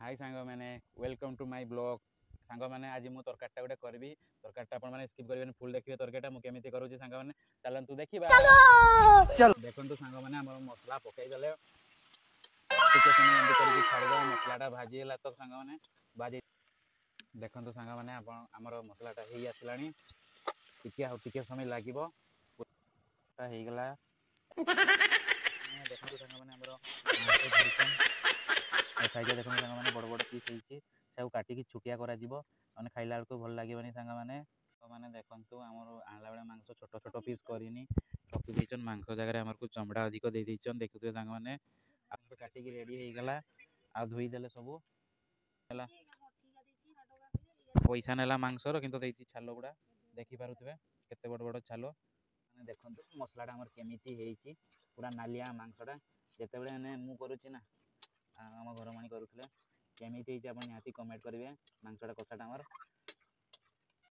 हाय सांग मैंने welcome to my blog सांग मैंने आज मु तरकारीटा गोटे करी तरकारीटा आप स्किप करेंगे फुल देखिए तरकारीटा मुझे केमी करुँच सांग मैंने चलतु देखा देखो सांग मैंने मसला पकईदे छाड़ मसलाटा भाजीगला तो सांग मैंने भाजी देखो सांग मैंने आमर मसलाटा हो आसला टे समय लगे होगला देखो सांग मैंने साइज देखो सांग मैंने बड़ बड़ पीस होती सब काटिकी छुटिया करा खाइला बेलू भल लगे सांग मैंने तो मैंने देखु आमर आणला बेले मांस छोट छोट पीस करनी रखी मांस जगह आम को चमड़ा अधिक दे देखुए सांग मैंने काटिकी रेडी होगला आ धोईदे सब पैसा नेला मांसर कि छाल गुड़ा देखिपे केते बड़ बड़ छाल मैंने देखो मसलाटा आमर केमी पूरा नालिया मांसटा जिते बड़े मु करुच्ची ना आम घर मानी करुले केमी आप निहाती कमेंट करेंगे मांसटा कषाटा आमर